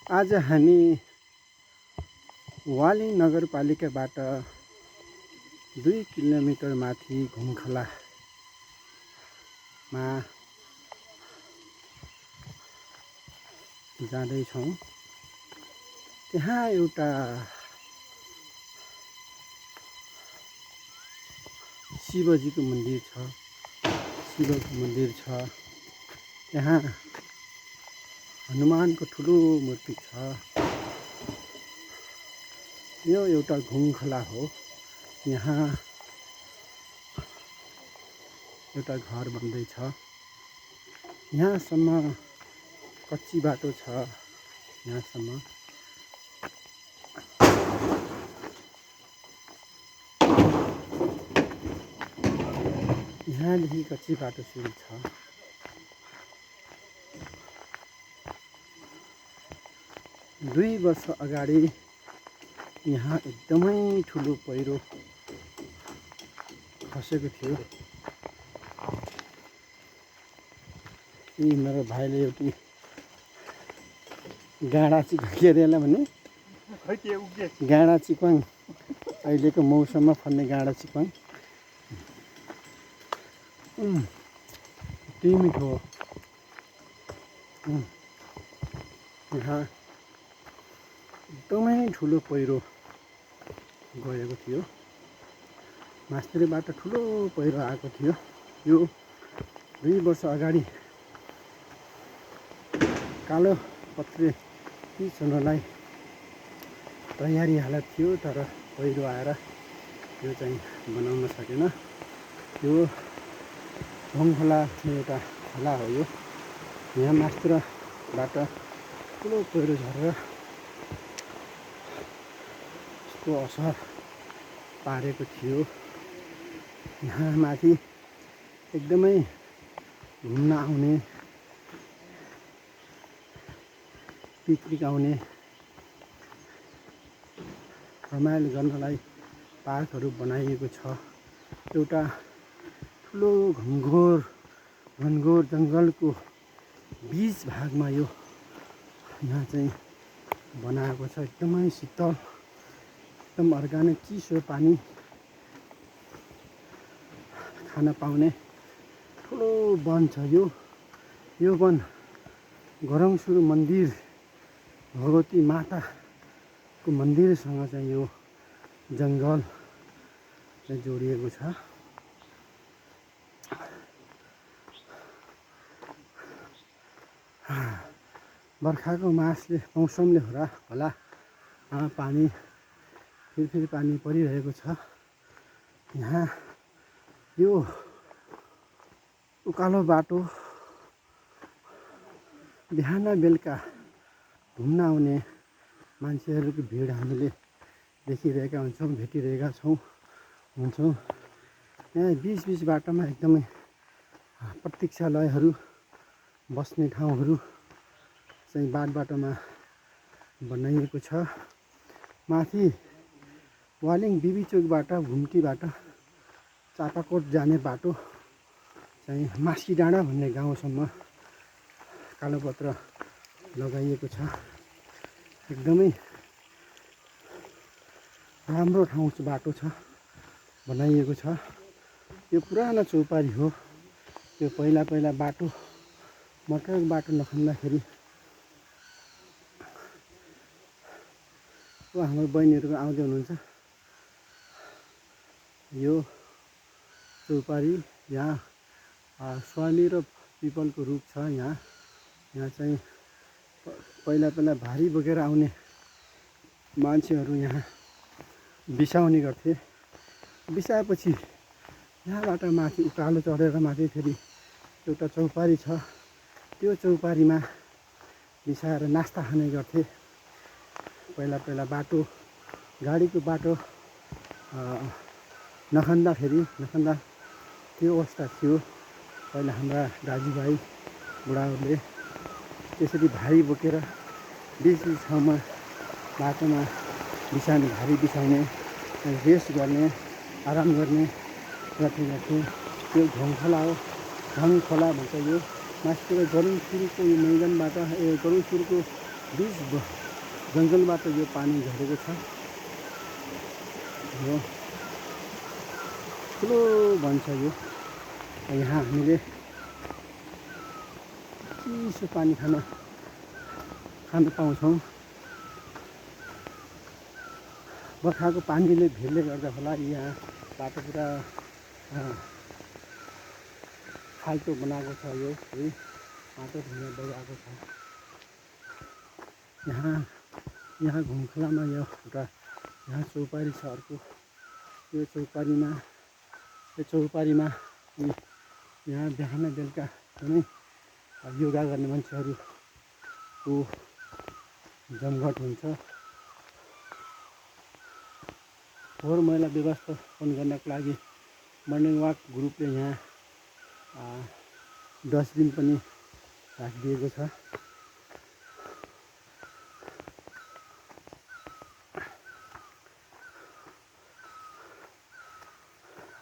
आज हामी वाली नगरपालिकाबाट 2 किलोमिटर माथि घुमखलामा जाँदैछौँ। त्यहाँ एउटा शिवजीको मन्दिर छ, शिवको मन्दिर छ। त्यहाँ हनुमानको ठुलो मूर्ति छ। यो एउटा घुमखला हो। यहाँ एउटा घर बन्दैछ। यहाँसम्म कच्ची बाटो छ। यहाँसम्म यहाँदेखि कच्ची बाटो सुरु छ। दुई वर्ष अगाडि यहाँ एकदमै ठुलो पहिरो खसेको थियो। यी मेरो भाइले एउटी गाडा चिक्वाङ के अरे यसलाई भने गाडा चिक्वाङ, अहिलेको मौसममा फल्ने गाडा चिक्वाङ यति मिठो हो। यहाँ एकदमै ठुलो पहिरो गएको थियो। मास्तिरबाट ठुलो पहिरो आएको थियो। यो 2 वर्ष अगाडि कालो पत्रे पिच हुनलाई तयारी हालत थियो, तर पहिरो आएर यो चाहिँ बनाउन सकेन। यो घुमखला एउटा खोला हो। यो यहाँ मास्तिरबाट ठुलो पहिरो झरेर यसको असर पारेको थियो। यहाँ माथि एकदमै घुम्न आउने, पिकनिक आउने, रमाइलो गर्नलाई पार्कहरू बनाइएको छ। एउटा ठुलो घनघोर जङ्गलको बीच भागमा यो यहाँ चाहिँ बनाएको छ। एकदमै शीतल, एकदम अर्ग्यानिक चिसो पानी खान पाउने ठुलो वन छ। यो वन गरौँसुर मन्दिर, भगवती माताको मन्दिरसँग चाहिँ यो जङ्गल चाहिँ जोडिएको छ। बर्खाको मौसमले होला पानी फेरि पानी परिरहेको छ। यहाँ यो उकालो बाटो बिहान बेलुका घुम्न आउने मान्छेहरूको भिड हामीले देखिरहेका भेटिरहेका हुन्छौँ। यहाँ बिच बाटोमा एकदमै प्रतीक्षालयहरू, बस्ने ठाउँहरू चाहिँ बाटोमा बनाइएको छ। माथि वालिङ बिबी चोकबाट, घुम्टीबाट चापाकोट जाने बाटो चाहिँ मासी डाँडा भन्ने गाउँसम्म कालोपत्र लगाइएको छ। एकदमै राम्रो ठाउँ बाटो छ, बनाइएको छ। यो पुरानो चौपारी हो। यो पहिला बाटो, मटर बाटो नखन्दाखेरि हाम्रो बहिनीहरू आउँदै हुनुहुन्छ। यो चौपारी, यहाँ स्वामी र पिपलको रुख छ। यहाँ चाहिँ पहिला भारी बोकेर आउने मान्छेहरू यहाँ बिसाउने गर्थे। बिसाएपछि यहाँबाट माथि उकालो चढेर माथि फेरि एउटा चौपारी छ। त्यो चौपारीमा बिसाएर नास्ता खाने गर्थे। पहिला बाटो, गाडीको बाटो नखन्दा त्यो अवस्था थियो। पहिला हाम्रा दाजुभाइ बुढाहरूले त्यसरी भारी बोकेर बिच ठाउँमा बाटोमा भारी बिसाउने, रेस्ट गर्ने, आराम गर्ने गर्थे। यो घुमखला हो। घुमखला भन्छ यो। मास्तिर गरुङसुरको यो मैदानबाट, गरुङसुरको बिच जङ्गलबाट यो पानी झरेको छ। यो ठुलो वन छ यो। यहाँ हामीले चिसो पानी खान पाउँछौँ। बर्खाको पानीले भिडले गर्दा होला यहाँ बाटो पुरा खाल्टो बनाएको छ। यो है माटो ढुङ्गा बगाएको छ। यहाँ घुमखोलामा यो एउटा यहाँ चौपारी छ अर्को। यो चौपारीमा यहाँ बिहान बेलुका पनि योगा गर्ने मान्छेहरूको जमघट हुन्छ। फोहोर मैला व्यवस्थापन गर्नको लागि मर्निङ वाक ग्रुपले यहाँ डस्टबिन पनि राखिदिएको छ।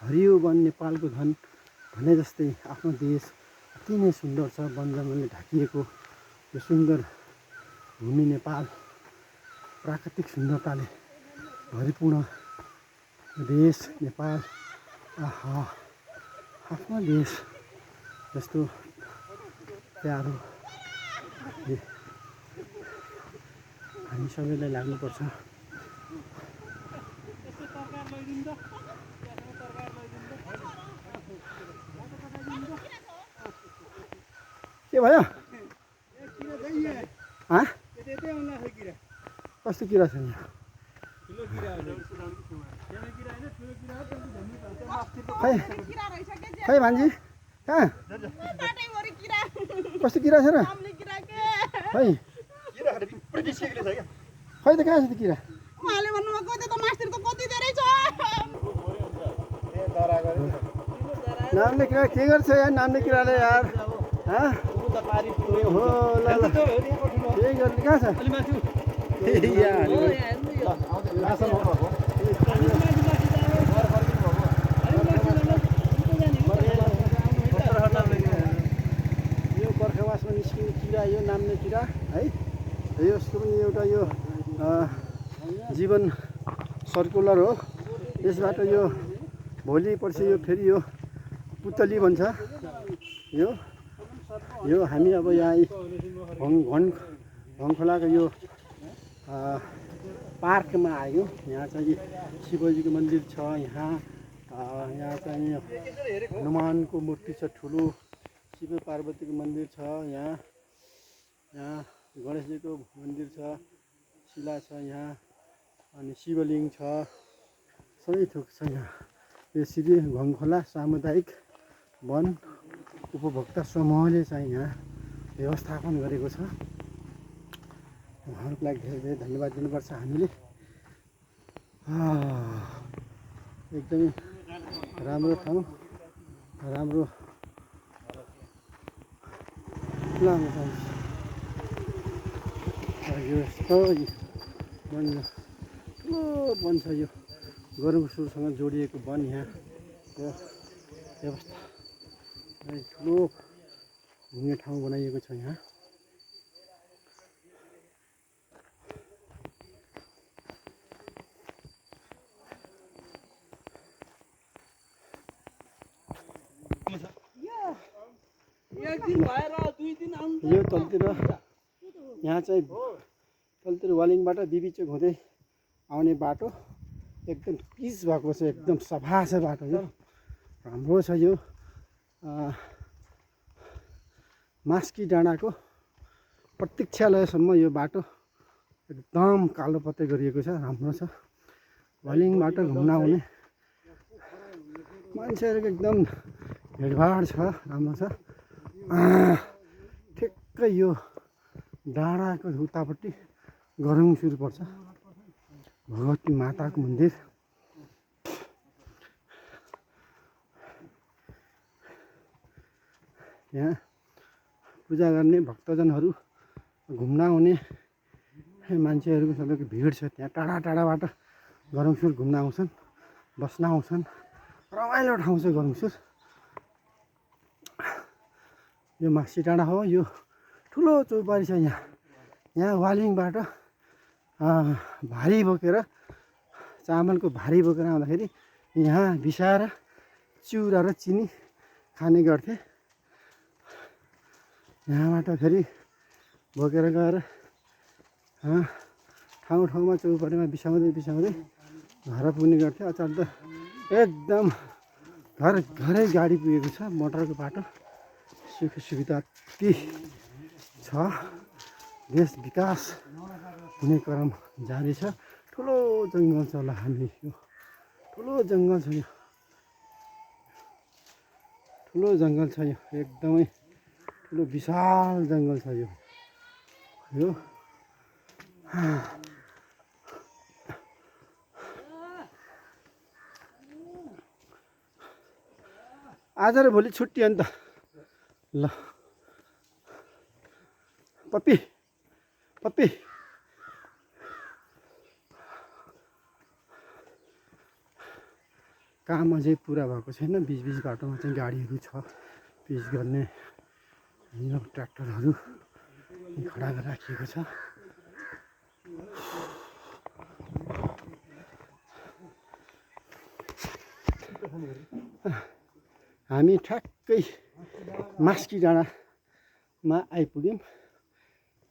हरियो वन नेपालको धन भने जस्तै आफ्नो देश अति नै सुन्दर छ। वन जङ्गलले ढाकिएको यो सुन्दर भूमि नेपाल प्राकृतिक सुन्दरताले भरिपूर्ण देश नेपाल। आहा, आफ्नो देश जस्तो प्यारो हामी सबैलाई लाग्नुपर्छ। के भयो? कस्तो किरा छ यहाँ? खै भान्जी कहाँ? कस्तो किरा छ र? खै त कहाँ छ त किरा? नामले किरा के गर्छ यार? नामले किराले यार हो ल ल के गर्ने? कहाँ छ? यो बर्खावासमा निस्किने किरा यो नाम्ने किरा है। यस्तो पनि एउटा यो जीवन सर्कुलर हो। यसबाट यो भोलि पर्सि यो फेरि यो पुतली भन्छ। यो हामी अब यहाँ भङखोलाको यो पार्कमा आयो। यहाँ चाहिँ शिवजीको मन्दिर छ। यहाँ चाहिँ हनुमानको मूर्ति छ ठुलो। शिव पार्वतीको मन्दिर छ। यहाँ गणेशजीको मन्दिर छ। शिला छ यहाँ अनि शिवलिङ्ग छ। सबै थोक छ यहाँ। यसरी भङखोला सामुदायिक वन उपभोक्ता समूहले चाहिँ यहाँ व्यवस्थापन गरेको छ। उहाँहरूको लागि धेरै धेरै धन्यवाद दिनुपर्छ हामीले। एकदमै राम्रो ठाउँ, राम्रो यो ठुलो वन छ। यो गरुङसुरसँग जोडिएको वन। यहाँ व्यवस्था ठुलो घुम्ने ठाउँ बनाइएको छ। यहाँ यो तलतिर यहाँ चाहिँ तलतिर वालिङबाट बिबिचोक हुँदै आउने बाटो एकदम पिच भएको छ। एकदम सफा छ बाटो। यो राम्रो छ। यो मास्की डाँडाको प्रतीक्षालयसम्म यो बाटो एकदम कालो पत्तै गरिएको छ। राम्रो छ। वालिङबाट घुम्न आउने मान्छेहरूको एकदम भिडभाड छ। राम्रो छ। ठिक्कै यो डाँडाको उतापट्टि गरुङसुर पर्छ। भगवती माताको मन्दिर। यहाँ पूजा गर्ने भक्तजनहरू घुम्न आउने मान्छेहरूको सबैको भिड छ। त्यहाँ टाढा टाढाबाट गरुङसुर घुम्न आउँछन्, बस्न आउँछन्। रमाइलो ठाउँ छ गरुङसुर। यो मासी डाँडा हो। यो ठुलो चौपारी छ यहाँ। यहाँ वालिङबाट भारी बोकेर चामलको भारी बोकेर आउँदाखेरि यहाँ भिसाएर चिउरा र चिनी खाने गर्थे। यहाँबाट फेरि बोकेर गएर ठाउँ ठाउँमा चौपटीमा बिसाउँदै घर पुग्ने गर्थ्यो। अचार त एकदम घर घरै गाडी पुगेको छ, मोटरको बाटो सुख सुविधा अति छ। देश विकास हुने क्रम जारी छ। ठुलो जङ्गल छ होला हामी, यो ठुलो जङ्गल छ, यो ठुलो जङ्गल छ, यो एकदमै ठुलो विशाल जङ्गल छ यो। आज र भोलि छुट्टी अन्त ल पप्पी काम अझै पुरा भएको छैन। बिच बाटोमा चाहिँ गाडीहरू छ, पिच गर्ने ट्र्याक्टरहरू खडा गरेर राखिएको छ। हामी ठ्याक्कै मास्की डाँडामा आइपुग्यौँ।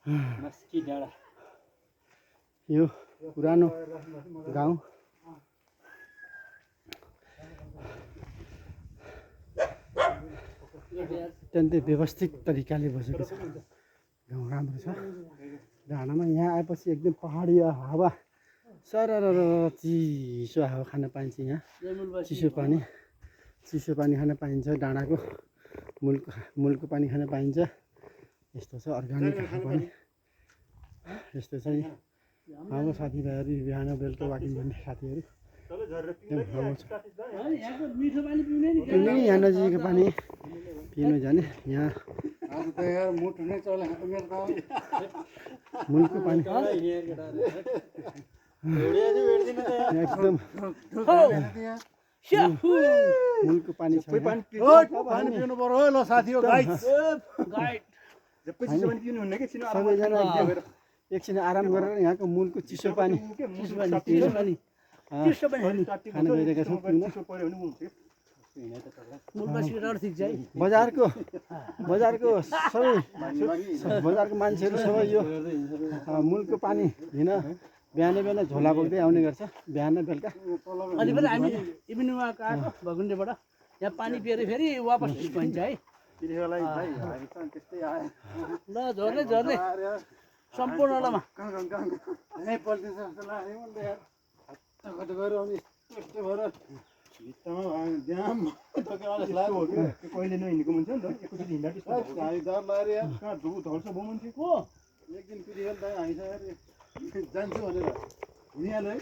मास्की डाँडा यो पुरानो गाउँ। अत्यन्तै व्यवस्थित तरिकाले बसेको छ गाउँ, राम्रो छ। डाँडामा यहाँ आएपछि एकदम पहाडी हावा सरर चिसो हावा खान पाइन्छ। यहाँ चिसो पानी खान पाइन्छ। डाँडाको मूलको पानी खान पाइन्छ। यस्तो छ अर्ग्यानिक हावा पनि यस्तो छ। हाम्रो साथीभाइहरू बिहान बेलुका वाकिङ गर्ने साथीहरू यहाँ नजिकको पानी पिउनु जाने। यहाँ मूलको पानी एकदम मूलको पानी छ। पानी पिउनु पर्यो ल साथी हो, सबैजना एकछिन आराम गरेर यहाँको मूलको चिसो पानी खान गइरहेका छौँ। बजारको मान्छेहरू सबै यो मूलको पानी लिन बिहान झोला बोक्दै आउने गर्छ, बिहान बेलुका। अनि पनि हामी इभिनिङमा आएको भगुन्डेबाट यहाँ पानी पिएर फेरि वापस भन्छ है। ल झर्दै सम्पूर्णमा कहिले नहिँडेको मान्छे नि त एकचोटि हिँड्दा एक दिन पिरियल जान्छु भनेर हिँडिहाल्यो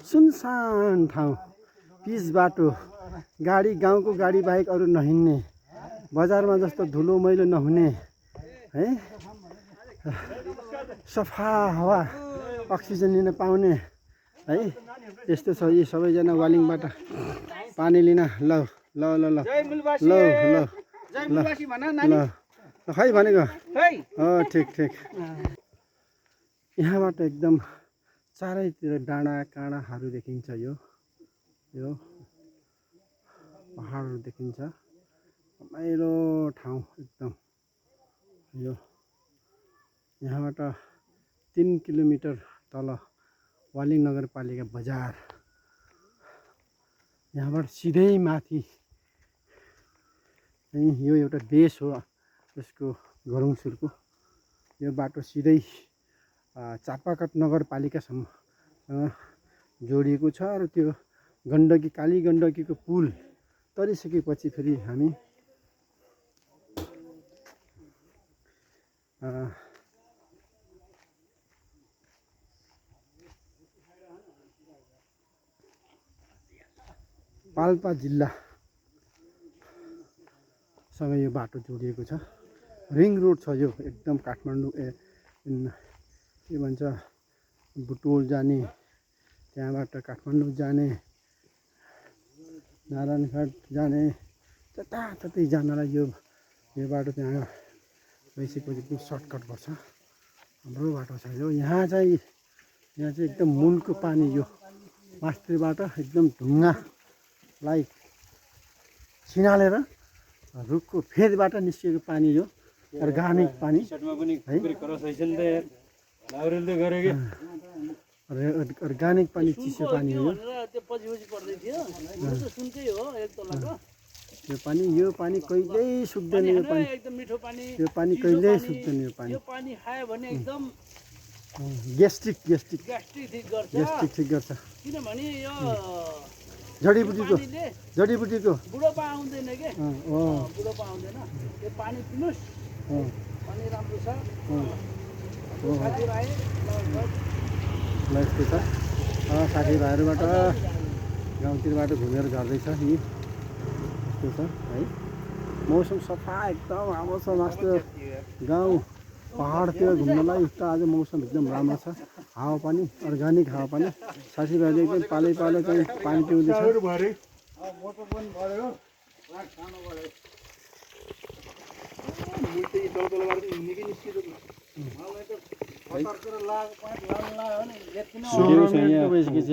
सुनसान ठाउँ, पिच बाटो, गाडी गाउँको गाडी बाहेक अरू नहिँड्ने, बजारमा जस्तो धुलो मैलो नहुने है, सफा हावा अक्सिजन लिन पाउने है। यस्तो छ। यी सबैजना वालिङबाट पानी लिन ल ल ल ल ल ल ल खै भनेको हो। ठिक यहाँबाट एकदम चारैतिर डाँडा काँडाहरू देखिन्छ। यो पहाडहरू देखिन्छ। रमाइलो ठाउँ एकदम। यो यहाँबाट 3 किलोमिटर तल वालिङ नगरपालिका बजार, यहाँबाट सिधै माथि यो एउटा देश हो यसको गरुङसुरको। यो बाटो सिधै चापाकट नगरपालिकासम्म जोडिएको छ। र त्यो काली गण्डकीको पुल तरिसकेपछि फेरि हामी पाल्पा जिल्लासँग यो बाटो जोडिएको छ। रिङ रोड छ यो एकदम। काठमाडौँ के भन्छ बुटोल जाने, त्यहाँबाट काठमाडौँ जाने, नारायणघाट जाने, जताततै जानलाई यो बाटो त्यहाँ गइसकेपछि एकदम सर्टकट पर्छ। हाम्रो बाटो छ यो। यहाँ चाहिँ एकदम मुलको पानी यो मास्टरबाट एकदम ढुङ्गालाई छिनालेर रुखको फेदबाट निस्किएको पानी यो अर्गानिक पानी है। अर्गानिक पानी चिसो पानी हो यो पानी कहिल्यै सुक्दैन। यो पानी कहिल्यै सुक्दैन। यो पानी खायो भने एकदम ग्यास्ट्रिक ठिक गर्छ। किनभने यो जडीबुटीको बुढोपा आउँदैन के बुढोपा आउँदैन। यो पानी पिनुस्, पानी राम्रो छ। यस्तो छ। साथीभाइहरूबाट गाउँतिरबाट घुमेर झर्दैछ नि। यस्तो छ है। मौसम सफा एकदम राम्रो छ। मास्टर गाउँ पहाडतिर घुम्नलाई त आज मौसम एकदम राम्रो छ। हावापानी अर्गानिक हावापानी। साथीभाइले एकदम पालै चाहिँ पानी पिउँदैछ।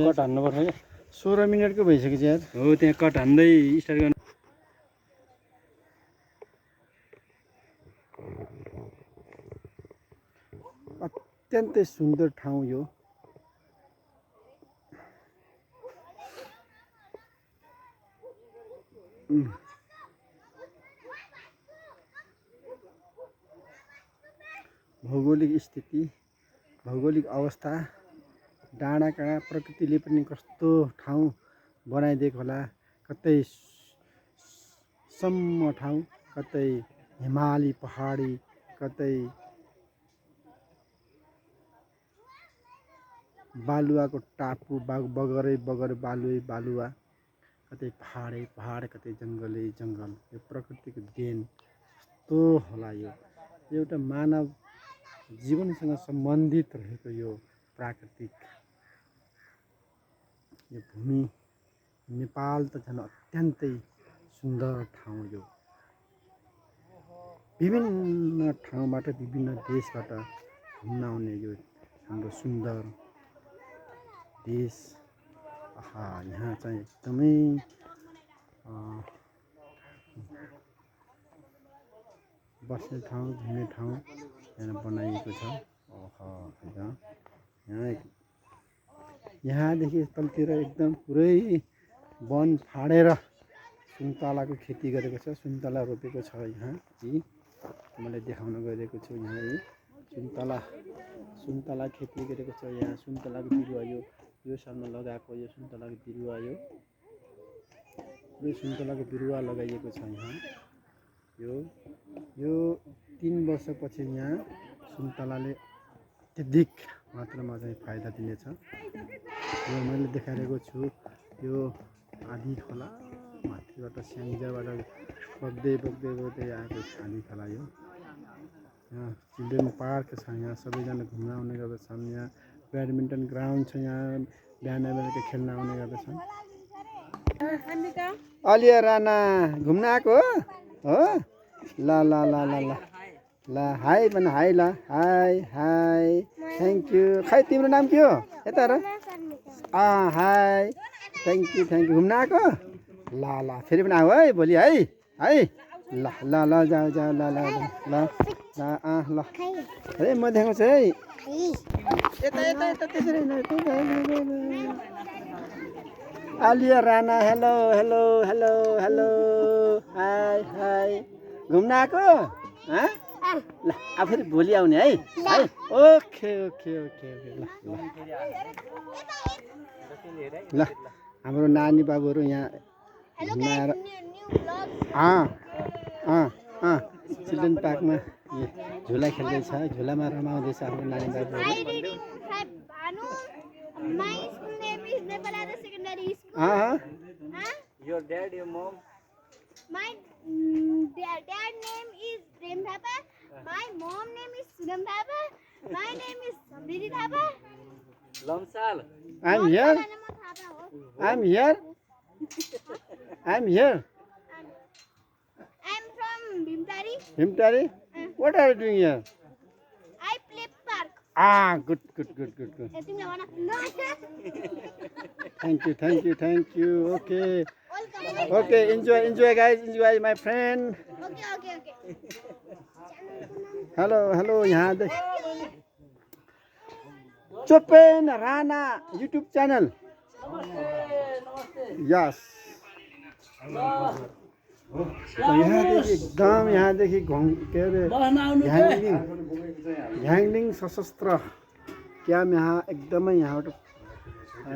कट हान्नुपर्छ क्या। 16 मिनटको भइसक्यो यार। हो त्यहाँ कट हान्दै स्टार्ट गर्नु। अत्यन्तै सुन्दर ठाउँ यो। भौगोलिक स्थिति, भौगोलिक अवस्था, डाँडाकाँडा प्रकृतिले पनि कस्तो ठाउँ बनाइदिएको होला। कतै सम्म ठाउँ, कतै हिमाली पहाडी, कतै बालुवाको टापु बगरै बालुवा, कतै पहाड, कतै जङ्गलै जङ्गल। यो प्रकृतिको देन कस्तो होला। यो एउटा मानव जीवनसँग सम्बन्धित रहेको यो प्राकृतिक यो भूमि। नेपाल त झन् अत्यन्तै सुन्दर ठाउँ यो। विभिन्न ठाउँबाट, विभिन्न देशबाट घुम्न आउने यो हाम्रो सुन्दर देश। यहाँ चाहिँ एकदमै बस्ने ठाउँ, घुम्ने ठाउँ यहाँ बनाइएको छ। यहाँदेखि तलतिर एकदम पुरै वन फाडेर सुन्तलाको खेती गरेको छ। सुन्तला रोपेको छ। यहाँ मैले देखाउन गइरहेको छु। यहाँ सुन्तला खेती गरेको छ। यहाँ सुन्तलाको बिरुवा यो सालमा लगाएको यो सुन्तलाको बिरुवा यो सुन्तलाको बिरुवा लगाइएको छ। यहाँ यो 3 वर्षपछि यहाँ सुन्तलाले अत्यधिक मात्रामा चाहिँ फाइदा दिनेछ। यो मैले देखाइरहेको छु। यो आधी खोला माथिबाट स्याङ्जाबाट बग्दै आएको आधी खोला यो। यहाँ चिल्ड्रेन पार्क छ। यहाँ सबैजना घुम्न आउने गर्दछन्। यहाँ ब्याडमिन्टन ग्राउन्ड छ। यहाँ बिहान बेलुका खेल्न आउने गर्दछन्। अलिया राणा घुम्न आएको हो? ल हाई भन। हाई ल। High thank you. खै तिम्रो नाम के हो? यता हेर। हाई थ्याङ्क यू घुम्न आएको? ल फेरि पनि आऊ है भोलि है। ल जाऊ ल है म देखाउँछु है। यता त्यसरी आलिया राणा हेलो हाई घुम्न आएको? ल अब फेरि भोलि आउने है। ओके ल हाम्रो नानी बाबुहरू यहाँ घुम्न आएर चिल्ड्रेन पार्कमा झुला खेल्दैछ। झुलामा रमाउँदैछ हाम्रो नानी बाबुहरू। Your dad, your mom? My dad name is Prem Thapa. My mom name is Sugam Thapa. My name is Samriti Thapa. Lamsal I'm here. I'm here. I'm here. I'm from Bhimtari. Himtari. What are you doing here? I play park. Ah, good. तिमीले भन न Thank you. Okay. Welcome Okay, enjoy guys. Enjoy my friend. Okay Hello. यहाँ देख. Chopen Rana YouTube channel. Yes. यहाँदेखि के अरे ह्याङलिङ सशस्त्र camp यहाँ एकदमै यहाँबाट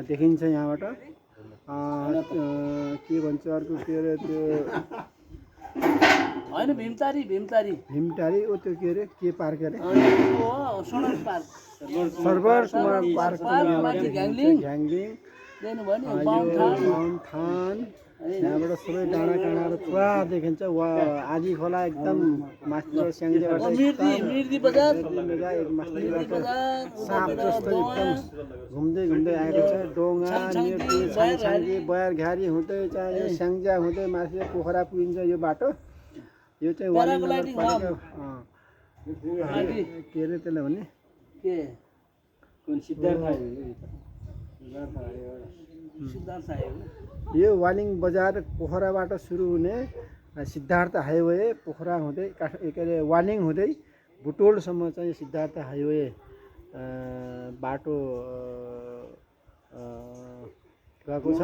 देखिन्छ यहाँबाट के भन्छ अर्को के अरे त्यो होइन भीमतारी हिमटारी ओ त्यो के अरे के पार्क अरे सडक पार्क सर्वर कुमार पार्क घ्याङलिङ झ्याङलिङ देख्नु भयो नि यो माउन्टान यहाँबाट सबै डाँडा काँडाहरू पुरा देखिन्छ वा आधी खोला एकदम माथिबाट स्याङ्जाबाट मिर्दी बजार माथिबाट साप जस्तो एकदम घुम्दै आएको छ डोङा मिर्दी छाङछाङ्गी बयर घारी हुँदै चाहिँ यो स्याङ्जा हुँदै माथि पोखरा पुगिन्छ यो बाटो यो चाहिँ वाली नगरपालिका के अरे त्यसलाई भने के यो वालिङ बजार पोखराबाट सुरु हुने सिद्धार्थ हाइवे पोखरा हुँदै के अरे वालिङ हुँदै बुटोलसम्म चाहिँ सिद्धार्थ हाइवे बाटो गएको छ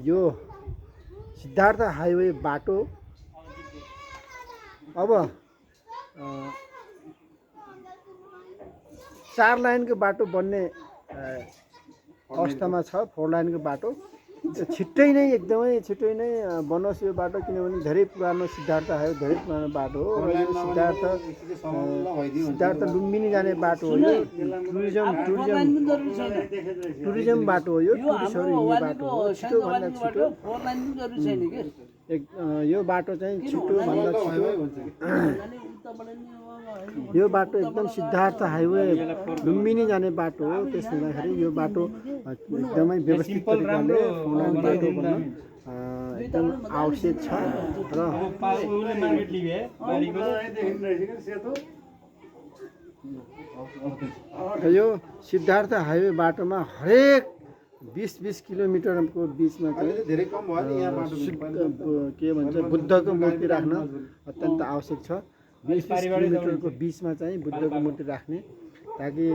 यो सिद्धार्थ हाइवे बाटो अब 4 लाइनको बाटो बन्ने अवस्थामा छ 4 लाइनको बाटो छिट्टै नै एकदमै छिट्टै नै बनोस् यो बाटो किनभने धेरै पुरानो सिद्धार्थ हाइवे धेरै पुरानो बाटो हो र यो सिद्धार्थ लुम्बिनी जाने बाटो हो यो टुरिज्म बाटो हो यो टुरिस्टहरू हिँड्ने बाटो हो छिटोभन्दा छिटो यो बाटो चाहिँ छिटोभन्दा छिटो यो बाटो एकदम सिद्धार्थ हाइवे लुम्बिनी जाने बाटो हो त्यसो हुँदाखेरि यो बाटो एकदमै व्यवस्थित तरिकाले बाटो बन्न एकदम आवश्यक छ र यो सिद्धार्थ हाइवे बाटोमा हरेक 20 किलोमिटरको बिचमा चाहिँ धेरै कम भयो के भन्छ बुद्धको मूर्ति राख्न अत्यन्त आवश्यक छ 20 किलोमिटरको बिचमा चाहिँ बुद्धको मूर्ति राख्ने ताकि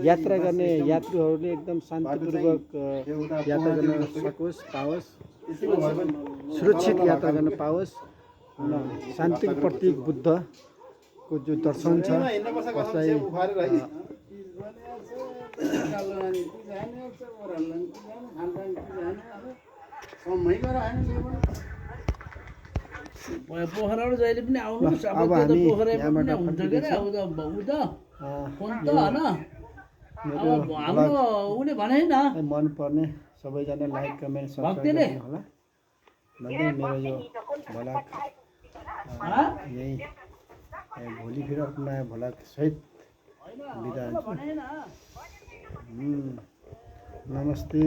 यात्रा गर्ने यात्रुहरूले एकदम शान्तिपूर्वक यात्रा गर्न सकोस् पाओस् सुरक्षित यात्रा गर्न पाओस् शान्तिको प्रतीक बुद्धको जो दर्शन छ कसलाई पोखराबाट जहिले पनि आउनुहोस् अब त्यो त पोखराबाट हुन्छ के अरे अब त उ त फोन त होइन अब हाम्रो उसले भने न मन पर्ने सबैजना लाइक कमेन्ट सब्सक्राइब गर्नु होला भन्दै मेरो यो भ्लग यही भोलि फेरि अर्को नयाँ भ्लग सहित बिदा हुन्छ नमस्ते।